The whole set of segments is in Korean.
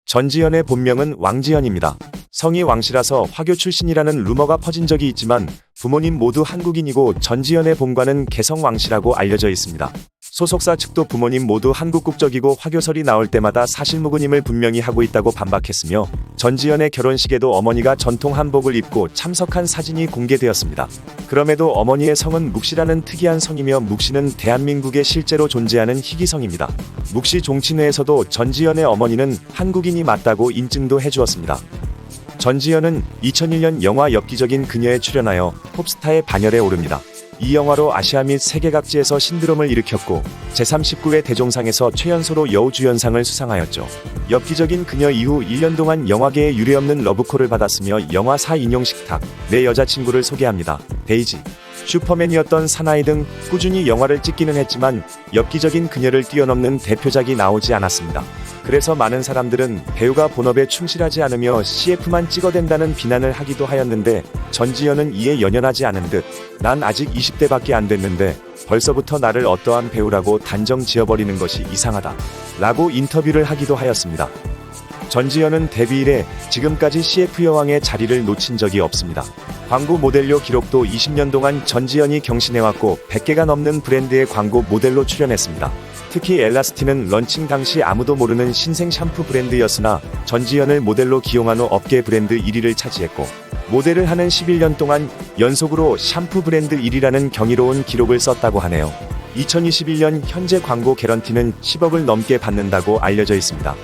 전지현의 본명은 왕지현입니다. 성이 왕씨라서 화교 출신이라는 루머가 퍼진 적이 있지만 부모님 모두 한국인이고 전지현의 본관은 개성 왕씨라고 알려져 있습니다. 소속사 측도 부모님 모두 한국 국적이고 화교설이 나올 때마다 사실무근임을 분명히 하고 있다고 반박했으며 전지현의 결혼식에도 어머니가 전통 한복을 입고 참석한 사진이 공개되었습니다. 그럼에도 어머니의 성은 묵씨라는 특이한 성이며 묵씨는 대한민국에 실제로 존재하는 희귀성입니다. 묵씨 종친회에서도 전지현의 어머니는 한국인이 맞다고 인증도 해주었습니다. 전지현은 2001년 영화 엽기적인 그녀에 출연하여 톱스타의 반열에 오릅니다. 이 영화로 아시아 및 세계 각지에서 신드롬을 일으켰고 제39회 대종상에서 최연소로 여우주연상을 수상하였죠. 엽기적인 그녀 이후 1년 동안 영화계에 유례없는 러브콜을 받았으며 영화사 인용식탁, 내 여자친구를 소개합니다. 데이지, 슈퍼맨이었던 사나이 등 꾸준히 영화를 찍기는 했지만 엽기적인 그녀를 뛰어넘는 대표작이 나오지 않았습니다. 그래서 많은 사람들은 배우가 본업에 충실하지 않으며 CF만 찍어댄다는 비난을 하기도 하였는데 전지현은 이에 연연하지 않은 듯 난 아직 20대밖에 안 됐는데 벌써부터 나를 어떠한 배우라고 단정 지어버리는 것이 이상하다 라고 인터뷰를 하기도 하였습니다. 전지현은 데뷔 이래 지금까지 CF 여왕의 자리를 놓친 적이 없습니다. 광고 모델료 기록도 20년 동안 전지현이 경신해왔고 100개가 넘는 브랜드의 광고 모델로 출연했습니다. 특히 엘라스틴은 런칭 당시 아무도 모르는 신생 샴푸 브랜드였으나 전지현을 모델로 기용한 후 업계 브랜드 1위를 차지했고 모델을 하는 11년 동안 연속으로 샴푸 브랜드 1위라는 경이로운 기록을 썼다고 하네요. 2021년 현재 광고 개런티는 10억을 넘게 받는다고 알려져 있습니다.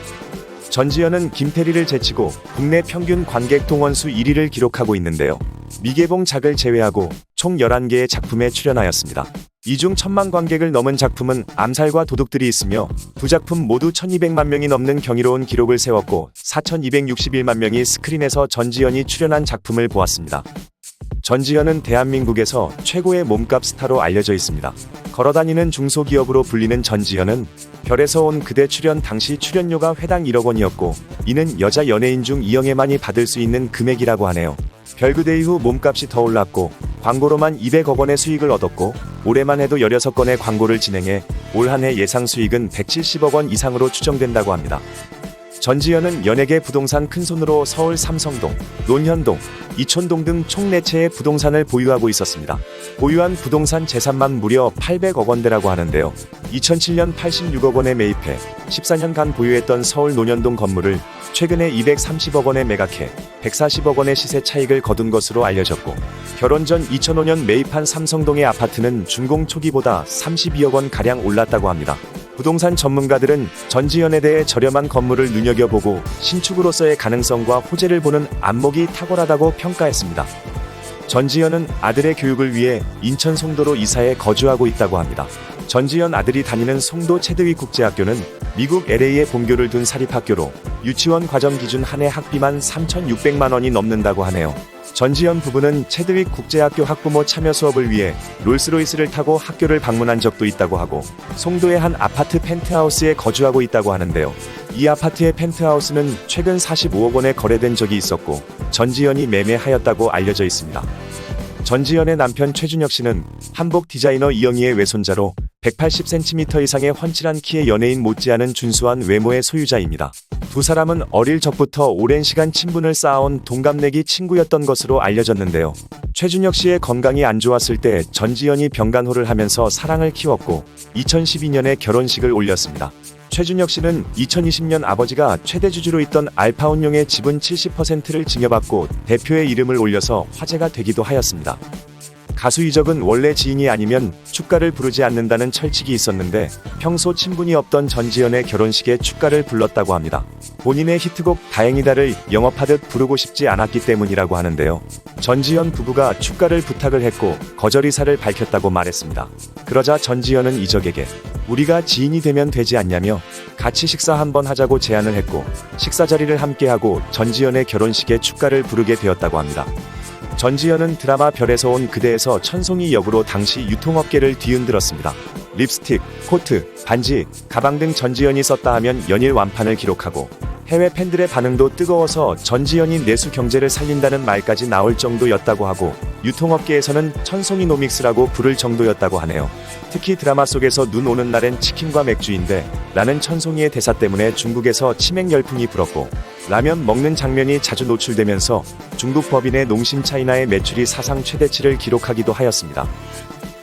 전지현은 김태리를 제치고 국내 평균 관객 동원수 1위를 기록하고 있는데요. 미개봉작을 제외하고 총 11개의 작품에 출연하였습니다. 이 중 1000만 관객을 넘은 작품은 암살과 도둑들이 있으며 두 작품 모두 1200만 명이 넘는 경이로운 기록을 세웠고 4261만 명이 스크린에서 전지현이 출연한 작품을 보았습니다. 전지현은 대한민국에서 최고의 몸값 스타로 알려져 있습니다. 걸어다니는 중소기업으로 불리는 전지현은 별에서 온 그대 출연 당시 출연료가 회당 1억 원이었고 이는 여자 연예인 중 2영애만이 받을 수 있는 금액이라고 하네요. 별그대 이후 몸값이 더 올랐고 광고로만 200억 원의 수익을 얻었고 올해만 해도 16건의 광고를 진행해 올 한 해 예상 수익은 170억 원 이상으로 추정된다고 합니다. 전지현은 연예계 부동산 큰손으로 서울 삼성동, 논현동, 이촌동 등 총 4채의 부동산을 보유하고 있었습니다. 보유한 부동산 재산만 무려 800억 원대라고 하는데요. 2007년 86억 원에 매입해 14년간 보유했던 서울 논현동 건물을 최근에 230억 원에 매각해 140억 원의 시세 차익을 거둔 것으로 알려졌고 결혼 전 2005년 매입한 삼성동의 아파트는 준공 초기보다 32억 원 가량 올랐다고 합니다. 부동산 전문가들은 전지현에 대해 저렴한 건물을 눈여겨보고 신축으로서의 가능성과 호재를 보는 안목이 탁월하다고 평가했습니다. 전지현은 아들의 교육을 위해 인천 송도로 이사해 거주하고 있다고 합니다. 전지현 아들이 다니는 송도 체드윅 국제학교는 미국 LA에 본교를 둔 사립학교로 유치원 과정 기준 한 해 학비만 3,600만 원이 넘는다고 하네요. 전지현 부부는 체드윅 국제학교 학부모 참여 수업을 위해 롤스로이스를 타고 학교를 방문한 적도 있다고 하고 송도의 한 아파트 펜트하우스에 거주하고 있다고 하는데요. 이 아파트의 펜트하우스는 최근 45억 원에 거래된 적이 있었고 전지현이 매매하였다고 알려져 있습니다. 전지현의 남편 최준혁 씨는 한복 디자이너 이영희의 외손자로 180cm 이상의 훤칠한 키의 연예인 못지않은 준수한 외모의 소유자입니다. 두 사람은 어릴 적부터 오랜 시간 친분을 쌓아온 동갑내기 친구였던 것으로 알려졌는데요. 최준혁 씨의 건강이 안 좋았을 때 전지현이 병간호를 하면서 사랑을 키웠고 2012년에 결혼식을 올렸습니다. 최준혁 씨는 2020년 아버지가 최대 주주로 있던 알파운용의 지분 70%를 증여받고 대표의 이름을 올려서 화제가 되기도 하였습니다. 가수 이적은 원래 지인이 아니면 축가를 부르지 않는다는 철칙이 있었는데 평소 친분이 없던 전지현의 결혼식에 축가를 불렀다고 합니다. 본인의 히트곡 다행이다를 영업하듯 부르고 싶지 않았기 때문이라고 하는데요. 전지현 부부가 축가를 부탁을 했고 거절 의사를 밝혔다고 말했습니다. 그러자 전지현은 이적에게 우리가 지인이 되면 되지 않냐며 같이 식사 한번 하자고 제안을 했고 식사 자리를 함께하고 전지현의 결혼식에 축가를 부르게 되었다고 합니다. 전지현은 드라마 별에서 온 그대에서 천송이 역으로 당시 유통업계를 뒤흔들었습니다. 립스틱, 코트, 반지, 가방 등 전지현이 썼다 하면 연일 완판을 기록하고 해외 팬들의 반응도 뜨거워서 전지현이 내수 경제를 살린다는 말까지 나올 정도였다고 하고, 유통업계에서는 천송이노믹스라고 부를 정도였다고 하네요. 특히 드라마 속에서 눈 오는 날엔 치킨과 맥주인데 라는 천송이의 대사 때문에 중국에서 치맥 열풍이 불었고, 라면 먹는 장면이 자주 노출되면서 중국 법인의 농심 차이나의 매출이 사상 최대치를 기록하기도 하였습니다.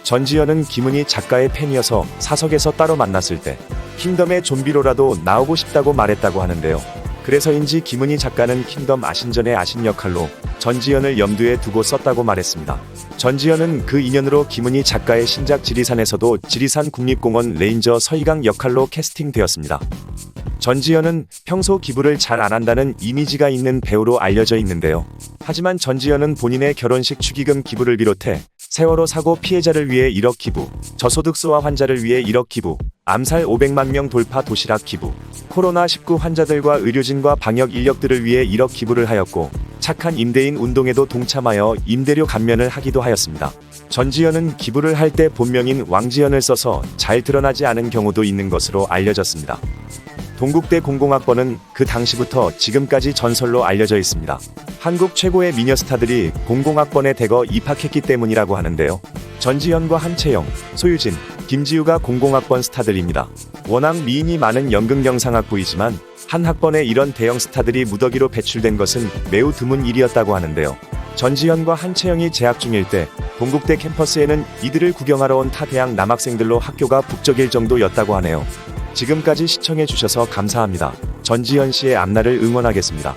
전지현은 김은희 작가의 팬이어서 사석에서 따로 만났을 때 킹덤의 좀비로라도 나오고 싶다고 말했다고 하는데요. 그래서인지 김은희 작가는 킹덤 아신전의 아신 역할로 전지현을 염두에 두고 썼다고 말했습니다. 전지현은 그 인연으로 김은희 작가의 신작 지리산에서도 지리산 국립공원 레인저 서희강 역할로 캐스팅되었습니다. 전지현은 평소 기부를 잘 안 한다는 이미지가 있는 배우로 알려져 있는데요. 하지만 전지현은 본인의 결혼식 축의금 기부를 비롯해 세월호 사고 피해자를 위해 1억 기부, 저소득소아 환자를 위해 1억 기부, 암살 500만 명 돌파 도시락 기부, 코로나19 환자들과 의료진과 방역 인력들을 위해 1억 기부를 하였고, 착한 임대인 운동에도 동참하여 임대료 감면을 하기도 하였습니다. 전지현은 기부를 할 때 본명인 왕지현을 써서 잘 드러나지 않은 경우도 있는 것으로 알려졌습니다. 동국대 공공학번은 그 당시부터 지금까지 전설로 알려져 있습니다. 한국 최고의 미녀 스타들이 공공학번에 대거 입학했기 때문이라고 하는데요. 전지현과 한채영, 소유진, 김지우가 공공학번 스타들입니다. 워낙 미인이 많은 연극영상학부이지만 한 학번에 이런 대형 스타들이 무더기로 배출된 것은 매우 드문 일이었다고 하는데요. 전지현과 한채영이 재학 중일 때 동국대 캠퍼스에는 이들을 구경하러 온 타 대학 남학생들로 학교가 북적일 정도였다고 하네요. 지금까지 시청해주셔서 감사합니다. 전지현 씨의 앞날을 응원하겠습니다.